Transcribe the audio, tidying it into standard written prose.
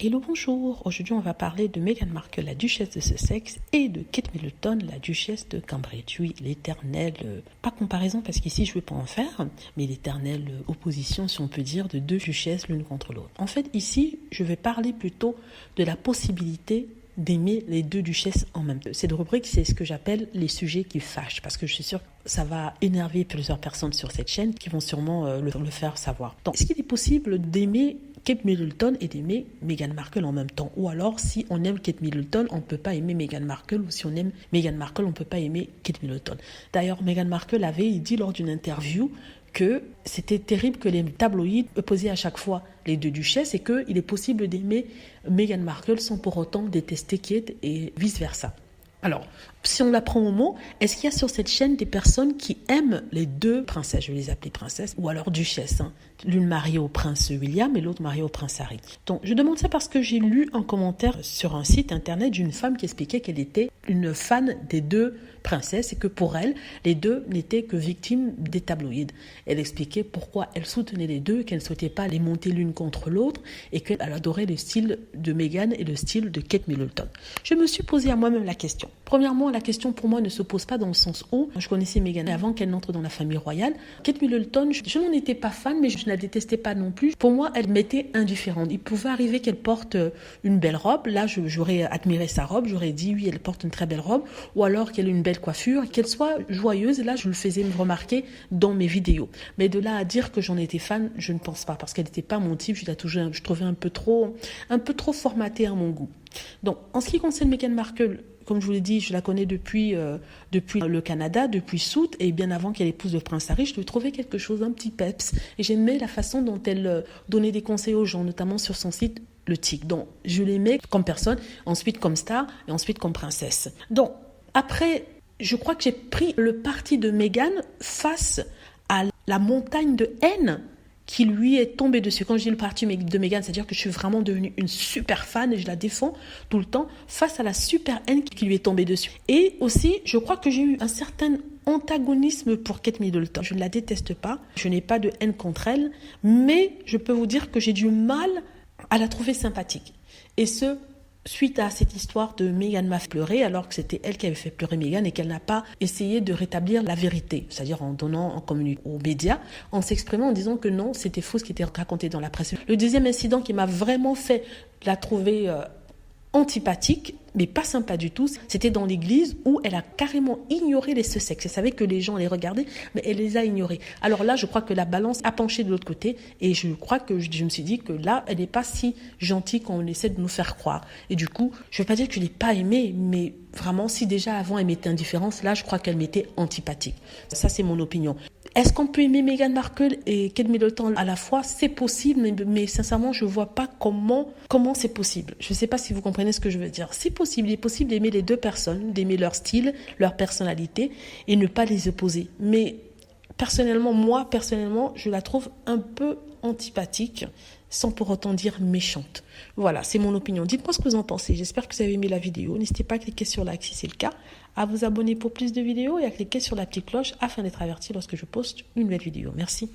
Hello, bonjour. Aujourd'hui, on va parler de Meghan Markle, la duchesse de Sussex, et de Kate Middleton, la duchesse de Cambridge. Oui, l'éternelle, pas comparaison parce qu'ici je ne vais pas en faire, mais l'éternelle opposition, si on peut dire, de deux duchesses l'une contre l'autre. En fait, ici, je vais parler plutôt de la possibilité d'aimer les deux duchesses en même temps. Cette rubrique, c'est ce que j'appelle les sujets qui fâchent, parce que je suis sûre que ça va énerver plusieurs personnes sur cette chaîne qui vont sûrement le faire savoir. Donc, est-ce qu'il est possible d'aimer Kate Middleton et d'aimer Meghan Markle en même temps? Ou alors, si on aime Kate Middleton, on ne peut pas aimer Meghan Markle, ou si on aime Meghan Markle, on ne peut pas aimer Kate Middleton. D'ailleurs, Meghan Markle avait dit lors d'une interview que c'était terrible que les tabloïds opposaient à chaque fois les deux duchesses et qu'il est possible d'aimer Meghan Markle sans pour autant détester Kate et vice-versa. Alors, si on la prend au mot, est-ce qu'il y a sur cette chaîne des personnes qui aiment les deux princesses? Je vais les appeler princesses ou alors duchesses. L'une mariée au prince William et l'autre mariée au prince Harry. Donc, je demande ça parce que j'ai lu un commentaire sur un site internet d'une femme qui expliquait qu'elle était une fan des deux princesses et que pour elle, les deux n'étaient que victimes des tabloïds. Elle expliquait pourquoi elle soutenait les deux, qu'elle ne souhaitait pas les monter l'une contre l'autre et qu'elle adorait le style de Meghan et le style de Kate Middleton. Je me suis posé à moi-même la question. Premièrement, la question pour moi ne se pose pas dans le sens où je connaissais Meghan avant qu'elle n'entre dans la famille royale. Kate Middleton, je n'en étais pas fan, mais je ne la détestais pas non plus. Pour moi, elle m'était indifférente. Il pouvait arriver qu'elle porte une belle robe. Là, j'aurais admiré sa robe. J'aurais dit, oui, elle porte une très belle robe. Ou alors qu'elle ait une belle coiffure, qu'elle soit joyeuse. Là, je le faisais me remarquer dans mes vidéos. Mais de là à dire que j'en étais fan, je ne pense pas. Parce qu'elle n'était pas mon type. Je trouvais un peu trop formatée à mon goût. Donc, en ce qui concerne Meghan Markle, comme je vous l'ai dit, je la connais depuis le Canada, depuis Sout, et bien avant qu'elle épouse le prince Harry, je lui trouvais quelque chose d'un petit peps. Et j'aimais la façon dont elle donnait des conseils aux gens, notamment sur son site Le Tic. Donc, je l'aimais comme personne, ensuite comme star, et ensuite comme princesse. Donc, après, je crois que j'ai pris le parti de Meghan face à la montagne de haine qui lui est tombé dessus. Quand je dis le parti de Meghan, c'est-à-dire que je suis vraiment devenue une super fan et je la défends tout le temps face à la super haine qui lui est tombée dessus. Et aussi, je crois que j'ai eu un certain antagonisme pour Kate Middleton. Je ne la déteste pas, je n'ai pas de haine contre elle, mais je peux vous dire que j'ai du mal à la trouver sympathique. Et ce, suite à cette histoire de Meghan m'a fait pleurer alors que c'était elle qui avait fait pleurer Meghan et qu'elle n'a pas essayé de rétablir la vérité, c'est-à-dire en donnant en communiqué aux médias, en s'exprimant en disant que non, c'était faux ce qui était raconté dans la presse. Le deuxième incident qui m'a vraiment fait la trouver antipathique, mais pas sympa du tout, c'était dans l'église où elle a carrément ignoré les Sussex. Elle savait que les gens les regardaient, mais elle les a ignorés. Alors là, je crois que la balance a penché de l'autre côté et je crois que je me suis dit que là, elle n'est pas si gentille qu'on essaie de nous faire croire. Et du coup, je ne veux pas dire que je ne l'ai pas aimée, mais vraiment, si déjà avant elle m'était indifférente, là, je crois qu'elle m'était antipathique. Ça, c'est mon opinion. Est-ce qu'on peut aimer Meghan Markle et Kate Middleton à la fois? C'est possible, mais sincèrement, je ne vois pas comment c'est possible. Je ne sais pas si vous comprenez ce que je veux dire. C'est possible, il est possible d'aimer les deux personnes, d'aimer leur style, leur personnalité et ne pas les opposer. Mais personnellement, je la trouve un peu antipathique, sans pour autant dire méchante. Voilà, c'est mon opinion. Dites-moi ce que vous en pensez. J'espère que vous avez aimé la vidéo. N'hésitez pas à cliquer sur like si c'est le cas, à vous abonner pour plus de vidéos et à cliquer sur la petite cloche afin d'être averti lorsque je poste une nouvelle vidéo. Merci.